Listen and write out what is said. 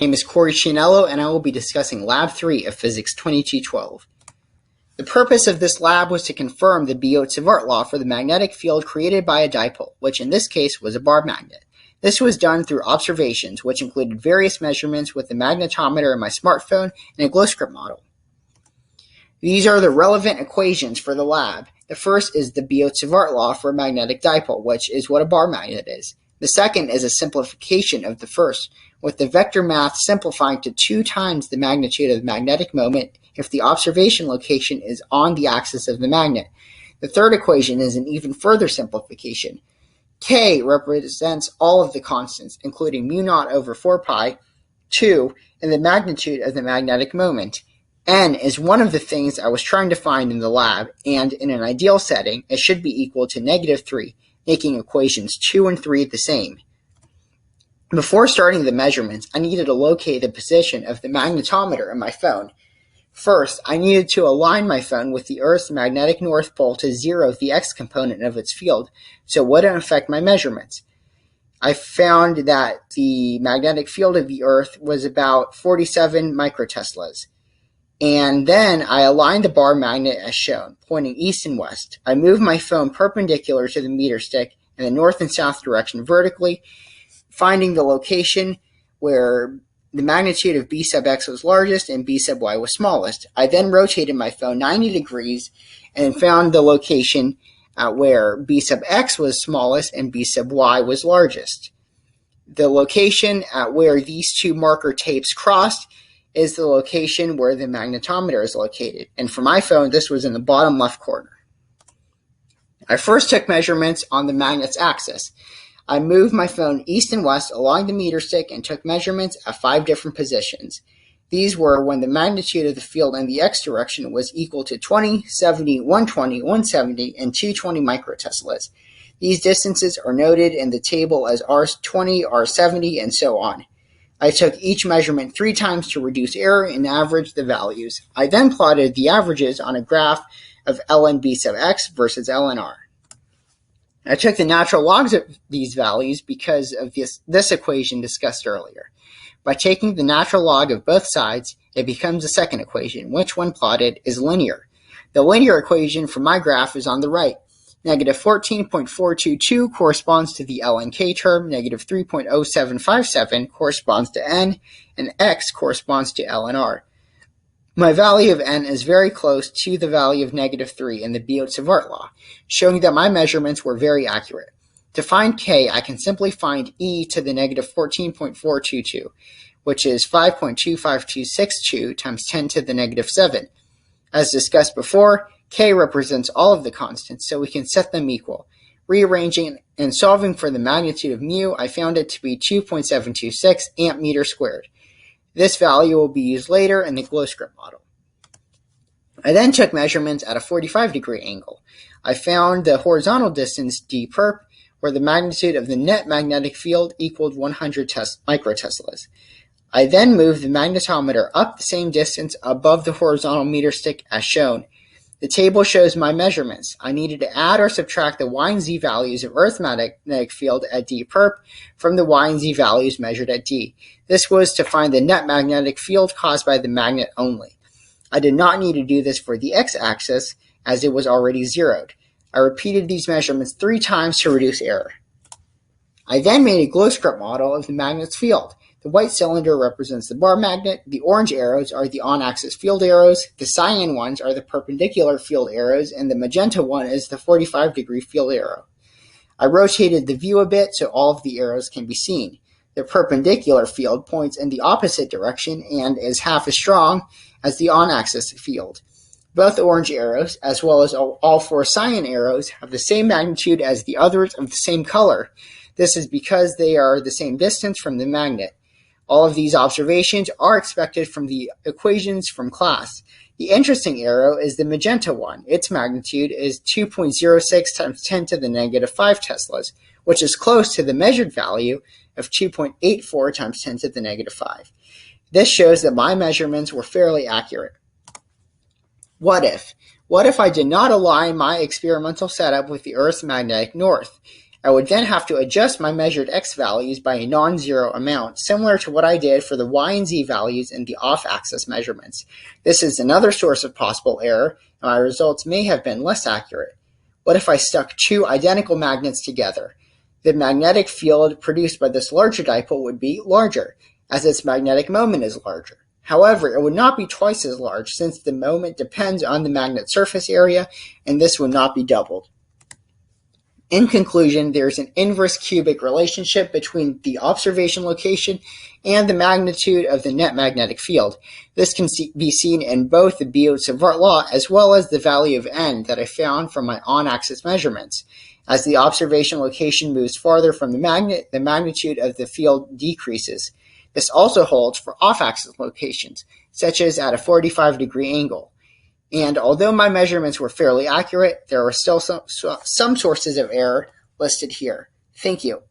My name is Corey Cianello, and I will be discussing Lab 3 of Physics 2212. The purpose of this lab was to confirm the Biot-Savart law for the magnetic field created by a dipole, which in this case was a bar magnet. This was done through observations, which included various measurements with the magnetometer in my smartphone and a glow script model. These are the relevant equations for the lab. The first is the Biot-Savart law for a magnetic dipole, which is what a bar magnet is. The second is a simplification of the first, with the vector math simplifying to 2 times the magnitude of the magnetic moment if the observation location is on the axis of the magnet. The third equation is an even further simplification. K represents all of the constants, including mu naught over 4 pi, 2, and the magnitude of the magnetic moment. N is one of the things I was trying to find in the lab, and in an ideal setting, it should be equal to -3, making equations 2 and 3 the same. Before starting the measurements, I needed to locate the position of the magnetometer in my phone. First, I needed to align my phone with the Earth's magnetic north pole to zero the x component of its field, so it wouldn't affect my measurements. I found that the magnetic field of the Earth was about 47 microteslas. And then I aligned the bar magnet as shown, pointing east and west. I moved my phone perpendicular to the meter stick in the north and south direction vertically, finding the location where the magnitude of B sub x was largest and B sub y was smallest. I then rotated my phone 90 degrees and found the location where B sub x was smallest and B sub y was largest. The location where these two marker tapes crossed is the location where the magnetometer is located, and for my phone, this was in the bottom left corner. I first took measurements on the magnet's axis. I moved my phone east and west along the meter stick and took measurements at 5 different positions. These were when the magnitude of the field in the x direction was equal to 20, 70, 120, 170, and 220 microteslas. These distances are noted in the table as R20, R70, and so on. I took each measurement 3 times to reduce error and averaged the values. I then plotted the averages on a graph of ln b sub x versus ln r. I took the natural logs of these values because of this equation discussed earlier. By taking the natural log of both sides, it becomes a second equation, which when plotted is linear. The linear equation for my graph is on the right. Negative 14.422 corresponds to the ln k term, negative 3.0757 corresponds to n, and x corresponds to ln r. My value of n is very close to the value of -3 in the Biot-Savart law, showing that my measurements were very accurate. To find k, I can simply find e to the negative 14.422, which is 5.25262 times 10 to the negative 7. As discussed before, k represents all of the constants, so we can set them equal. Rearranging and solving for the magnitude of mu, I found it to be 2.726 amp meter squared. This value will be used later in the glow script model. I then took measurements at a 45-degree angle. I found the horizontal distance d perp, where the magnitude of the net magnetic field equaled 100 microteslas. I then moved the magnetometer up the same distance above the horizontal meter stick as shown. The table shows my measurements. I needed to add or subtract the y and z values of Earth's magnetic field at d perp from the y and z values measured at d. This was to find the net magnetic field caused by the magnet only. I did not need to do this for the x-axis as it was already zeroed. I repeated these measurements 3 times to reduce error. I then made a glow script model of the magnet's field. The white cylinder represents the bar magnet, the orange arrows are the on-axis field arrows, the cyan ones are the perpendicular field arrows, and the magenta one is the 45-degree field arrow. I rotated the view a bit so all of the arrows can be seen. The perpendicular field points in the opposite direction and is half as strong as the on-axis field. Both orange arrows, as well as all 4 cyan arrows, have the same magnitude as the others of the same color. This is because they are the same distance from the magnet. All of these observations are expected from the equations from class. The interesting arrow is the magenta one. Its magnitude is 2.06 times 10 to the negative 5 teslas, which is close to the measured value of 2.84 times 10 to the negative 5. This shows that my measurements were fairly accurate. What if? What if I did not align my experimental setup with the Earth's magnetic north? I would then have to adjust my measured x values by a non-zero amount, similar to what I did for the y and z values in the off-axis measurements. This is another source of possible error, and my results may have been less accurate. What if I stuck two identical magnets together? The magnetic field produced by this larger dipole would be larger, as its magnetic moment is larger. However, it would not be twice as large since the moment depends on the magnet surface area, and this would not be doubled. In conclusion, there is an inverse cubic relationship between the observation location and the magnitude of the net magnetic field. This can be seen in both the Biot-Savart law as well as the value of n that I found from my on-axis measurements. As the observation location moves farther from the magnet, the magnitude of the field decreases. This also holds for off-axis locations, such as at a 45-degree angle. And although my measurements were fairly accurate, there are still some sources of error listed here. Thank you.